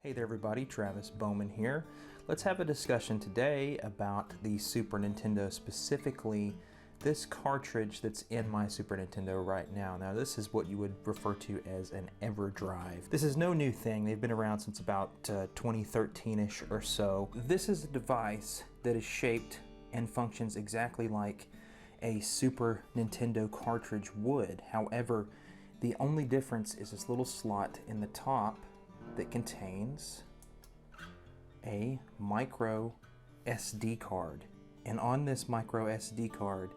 Hey there everybody, Travis Bowman here. Let's have a discussion today about the Super Nintendo, specifically this cartridge that's in my Super Nintendo right now. Now this is what you would refer to as an Everdrive. This is no new thing. They've been around since about 2013-ish or so. This is a device that is shaped and functions exactly like a Super Nintendo cartridge would. However, the only difference is this little slot in the top that contains a micro SD card. And on this micro SD card,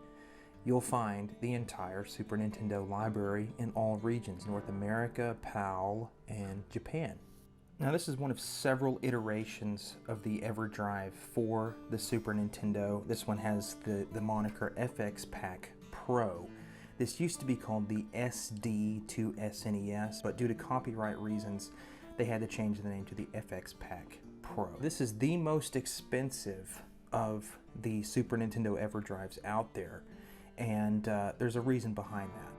you'll find the entire Super Nintendo library in all regions: North America, PAL, and Japan. Now this is one of several iterations of the Everdrive for the Super Nintendo. This one has the moniker FXPAK Pro. This used to be called the SD to SNES, but due to copyright reasons, they had to change the name to the FXPAK Pro. This is the most expensive of the Super Nintendo Everdrives out there, and there's a reason behind that.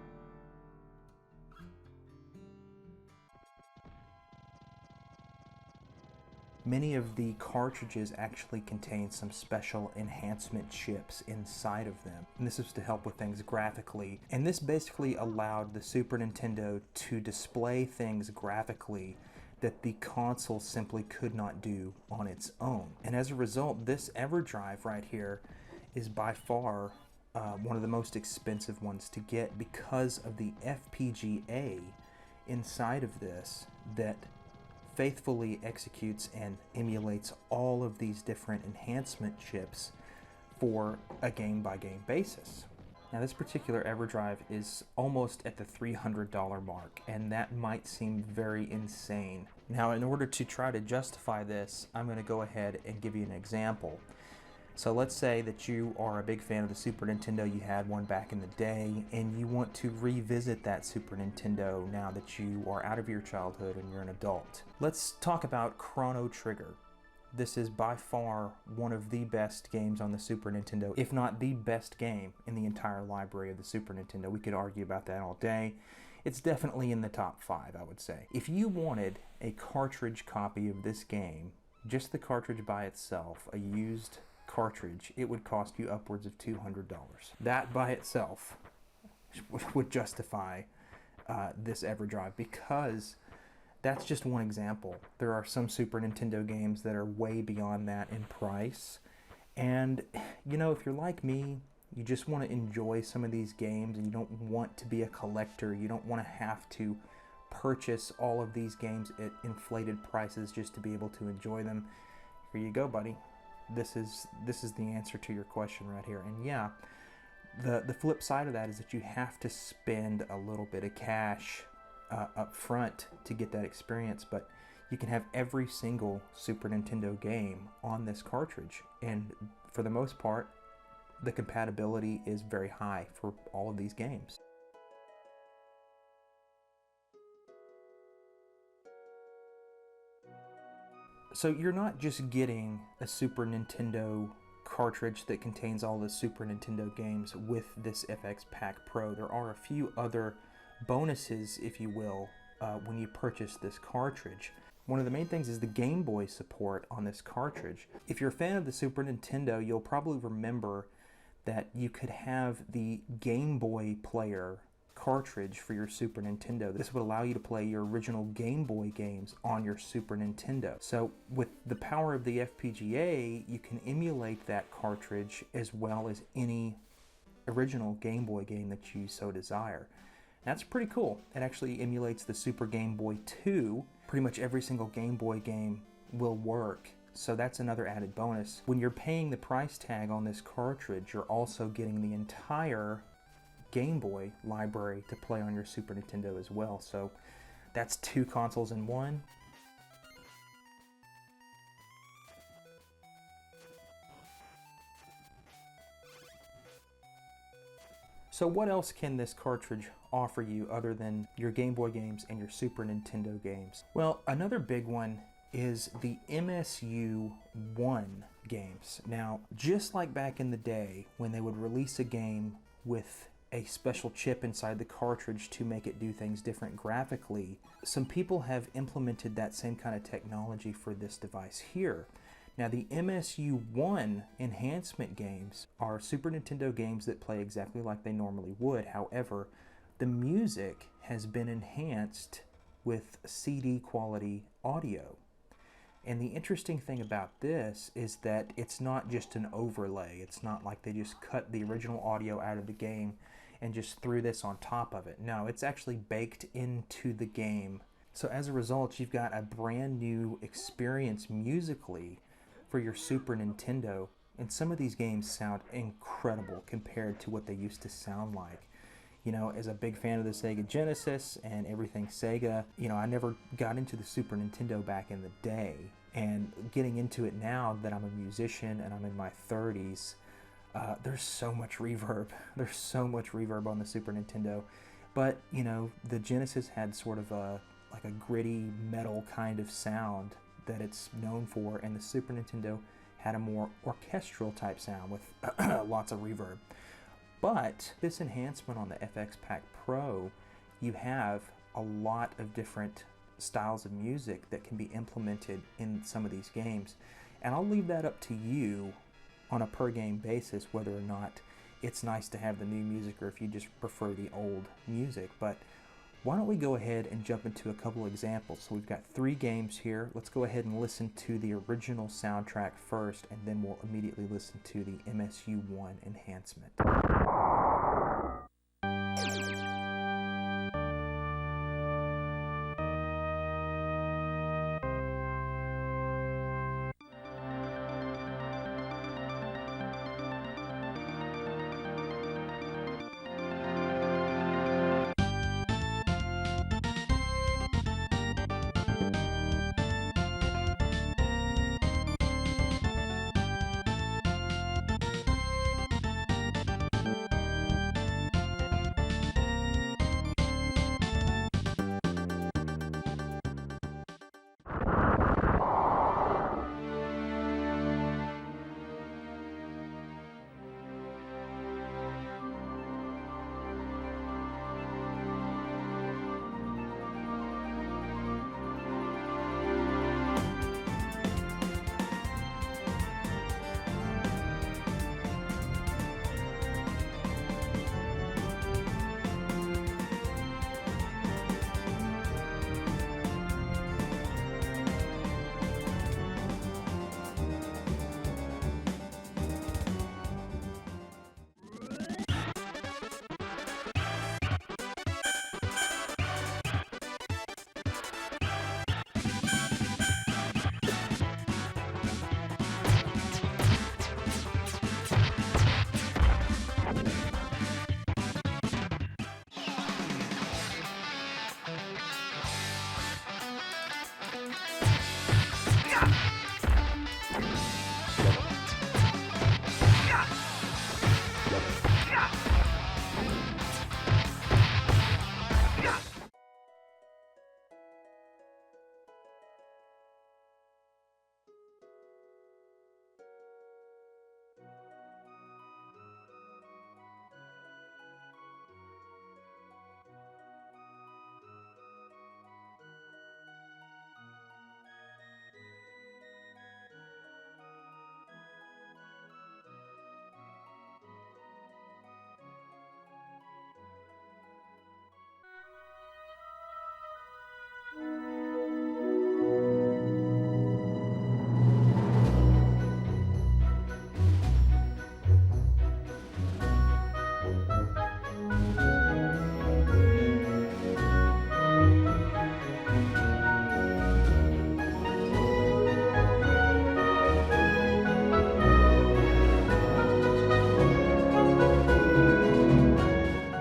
Many of the cartridges actually contain some special enhancement chips inside of them, and this is to help with things graphically. And this basically allowed the Super Nintendo to display things graphically that the console simply could not do on its own. And as a result, this Everdrive right here is by far one of the most expensive ones to get, because of the FPGA inside of this that faithfully executes and emulates all of these different enhancement chips for a game-by-game basis. Now this particular Everdrive is almost at the $300 mark, and that might seem very insane. Now in order to try to justify this, I'm going to go ahead and give you an example. So let's say that you are a big fan of the Super Nintendo, you had one back in the day, and you want to revisit that Super Nintendo now that you are out of your childhood and you're an adult. Let's talk about Chrono Trigger. This is by far one of the best games on the Super Nintendo, if not the best game in the entire library of the Super Nintendo. We could argue about that all day. It's definitely in the top 5, I would say. If you wanted a cartridge copy of this game, just the cartridge by itself, a used cartridge, it would cost you upwards of $200. That by itself would justify this Everdrive, because that's just one example. There are some Super Nintendo games that are way beyond that in price. And you know, if you're like me, you just want to enjoy some of these games and you don't want to be a collector, you don't want to have to purchase all of these games at inflated prices just to be able to enjoy them, here you go, buddy. This is the answer to your question right here. And yeah, the flip side of that is that you have to spend a little bit of cash up front to get that experience, but you can have every single Super Nintendo game on this cartridge, and for the most part the compatibility is very high for all of these games. So you're not just getting a Super Nintendo cartridge that contains all the Super Nintendo games with this FXPAK Pro. There are a few other bonuses, if you will, when you purchase this cartridge. One of the main things is the Game Boy support on this cartridge. If you're a fan of the Super Nintendo, you'll probably remember that you could have the Game Boy player cartridge for your Super Nintendo. This would allow you to play your original Game Boy games on your Super Nintendo. So with the power of the FPGA, you can emulate that cartridge as well as any original Game Boy game that you so desire. That's pretty cool. It actually emulates the Super Game Boy 2. Pretty much every single Game Boy game will work, so that's another added bonus. When you're paying the price tag on this cartridge, you're also getting the entire Game Boy library to play on your Super Nintendo as well. So that's 2 consoles in one. So what else can this cartridge offer you other than your Game Boy games and your Super Nintendo games? Well, another big one is the MSU1 games. Now, just like back in the day when they would release a game with a special chip inside the cartridge to make it do things different graphically. Some people have implemented that same kind of technology for this device here. Now, the MSU1 enhancement games are Super Nintendo games that play exactly like they normally would. However, the music has been enhanced with CD quality audio. And the interesting thing about this is that it's not just an overlay. It's not like they just cut the original audio out of the game and just threw this on top of it. No, it's actually baked into the game. So as a result, you've got a brand new experience musically for your Super Nintendo. And some of these games sound incredible compared to what they used to sound like. You know, as a big fan of the Sega Genesis and everything Sega, you know, I never got into the Super Nintendo back in the day. And getting into it now that I'm a musician and I'm in my 30s, there's so much reverb. There's so much reverb on the Super Nintendo. But, you know, the Genesis had sort of like a gritty metal kind of sound that it's known for, and the Super Nintendo had a more orchestral type sound with lots of reverb. But this enhancement on the FXPAK Pro, you have a lot of different styles of music that can be implemented in some of these games. And I'll leave that up to you on a per game basis, whether or not it's nice to have the new music or if you just prefer the old music. But why don't we go ahead and jump into a couple examples. So we've got 3 games here. Let's go ahead and listen to the original soundtrack first, and then we'll immediately listen to the MSU1 enhancement.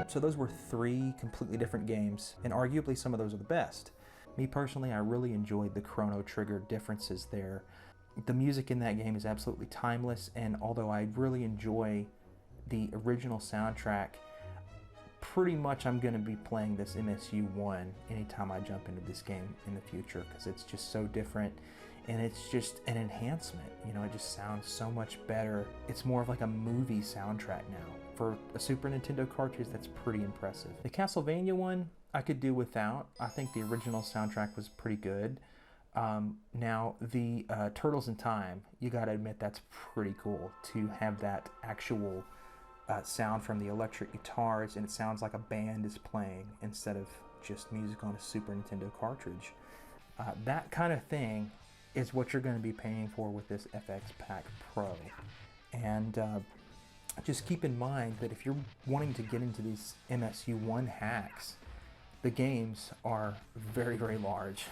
So those were 3 completely different games, and arguably some of those are the best. Me personally, I really enjoyed the Chrono Trigger differences there. The music in that game is absolutely timeless, and although I really enjoy the original soundtrack, pretty much I'm going to be playing this MSU1 anytime I jump into this game in the future, because it's just so different, and it's just an enhancement. You know, it just sounds so much better. It's more of like a movie soundtrack now. for a Super Nintendo cartridge, that's pretty impressive. The Castlevania one, I could do without. I think the original soundtrack was pretty good. Now, the Turtles in Time, you gotta admit that's pretty cool to have that actual sound from the electric guitars, and it sounds like a band is playing instead of just music on a Super Nintendo cartridge. That kind of thing is what you're going to be paying for with this FXPAK Pro. And just keep in mind that if you're wanting to get into these MSU1 hacks, the games are very, very large.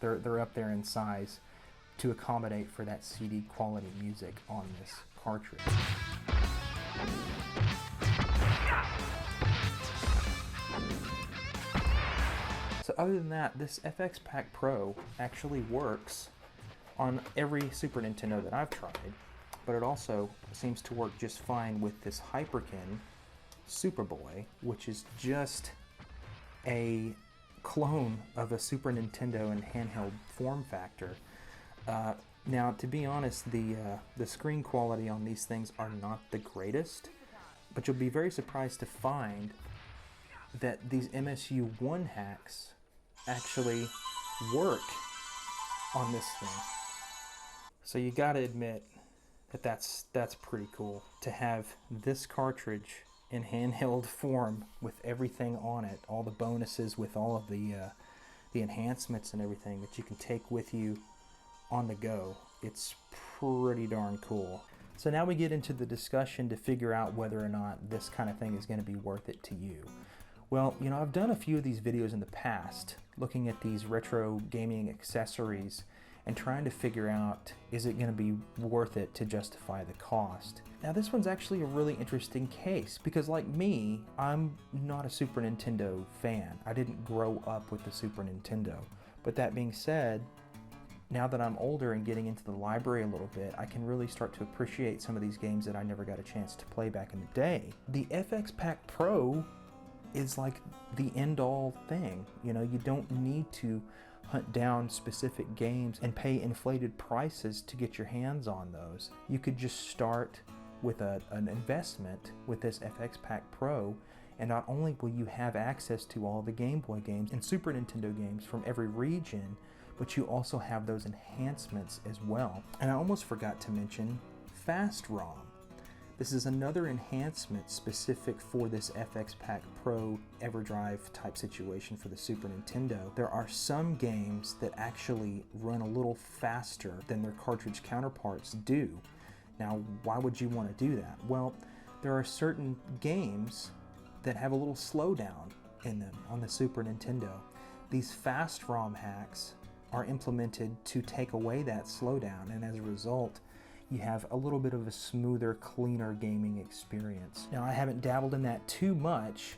They're up there in size to accommodate for that CD quality music on this cartridge. So other than that, this FXPAK Pro actually works on every Super Nintendo that I've tried, but it also seems to work just fine with this Hyperkin Superboy, which is just a clone of a Super Nintendo in handheld form factor. Now, to be honest, the screen quality on these things are not the greatest, but you'll be very surprised to find that these MSU1 hacks actually work on this thing. So you gotta admit that that's pretty cool to have this cartridge in handheld form with everything on it, all the bonuses with all of the enhancements and everything that you can take with you on the go. It's pretty darn cool. So now we get into the discussion to figure out whether or not this kind of thing is going to be worth it to you. Well, you know, I've done a few of these videos in the past looking at these retro gaming accessories and trying to figure out, is it going to be worth it to justify the cost? Now this one's actually a really interesting case because, like me, I'm not a Super Nintendo fan. I didn't grow up with the Super Nintendo. But that being said, now that I'm older and getting into the library a little bit, I can really start to appreciate some of these games that I never got a chance to play back in the day. The FXPAK Pro is like the end-all thing. You know, you don't need to hunt down specific games and pay inflated prices to get your hands on those. You could just start with an investment with this FXPAK Pro, and not only will you have access to all the Game Boy games and Super Nintendo games from every region, but you also have those enhancements as well. And I almost forgot to mention Fast ROM. This is another enhancement specific for this FXPAK Pro Everdrive type situation for the Super Nintendo. There are some games that actually run a little faster than their cartridge counterparts do. Now, why would you want to do that? Well, there are certain games that have a little slowdown in them on the Super Nintendo. These Fast ROM hacks are implemented to take away that slowdown, and as a result, you have a little bit of a smoother, cleaner gaming experience. Now, I haven't dabbled in that too much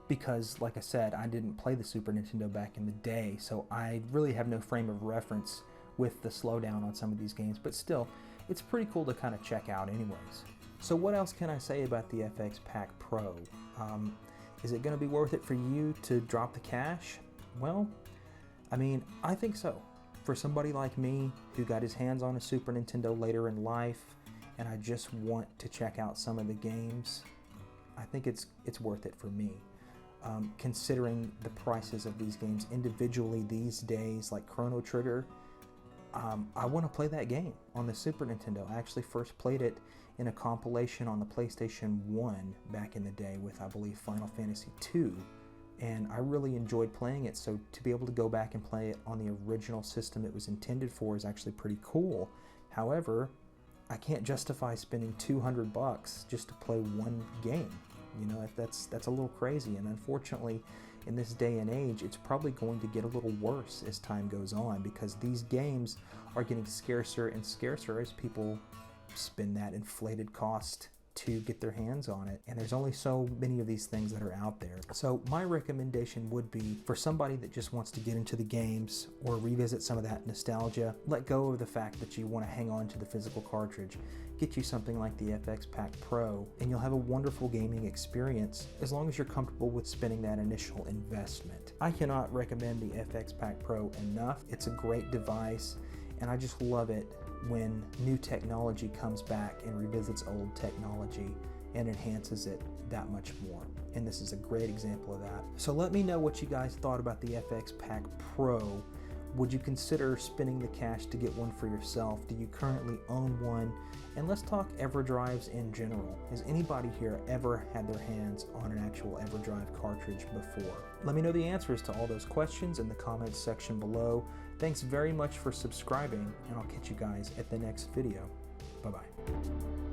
because, like I said, I didn't play the Super Nintendo back in the day, so I really have no frame of reference with the slowdown on some of these games, but still, it's pretty cool to kind of check out anyways. So what else can I say about the FXPAK Pro? Is it going to be worth it for you to drop the cash? Well, I mean, I think so. For somebody like me who got his hands on a Super Nintendo later in life and I just want to check out some of the games, I think it's worth it for me. Considering the prices of these games individually these days, like Chrono Trigger, I want to play that game on the Super Nintendo. I actually first played it in a compilation on the PlayStation 1 back in the day with, I believe, Final Fantasy II. And I really enjoyed playing it, so to be able to go back and play it on the original system it was intended for is actually pretty cool. However, I can't justify spending $200 just to play one game. You know, that's a little crazy, and unfortunately, in this day and age, it's probably going to get a little worse as time goes on because these games are getting scarcer and scarcer as people spend that inflated cost to get their hands on it, and there's only so many of these things that are out there. So my recommendation would be for somebody that just wants to get into the games or revisit some of that nostalgia, let go of the fact that you want to hang on to the physical cartridge, get you something like the FXPAK Pro, and you'll have a wonderful gaming experience as long as you're comfortable with spending that initial investment. I cannot recommend the FXPAK Pro enough. It's a great device, and I just love it when new technology comes back and revisits old technology and enhances it that much more. And this is a great example of that. So let me know what you guys thought about the FXPAK Pro. Would you consider spending the cash to get one for yourself? Do you currently own one? And let's talk Everdrives in general. Has anybody here ever had their hands on an actual Everdrive cartridge before? Let me know the answers to all those questions in the comments section below. Thanks very much for subscribing, and I'll catch you guys at the next video. Bye-bye.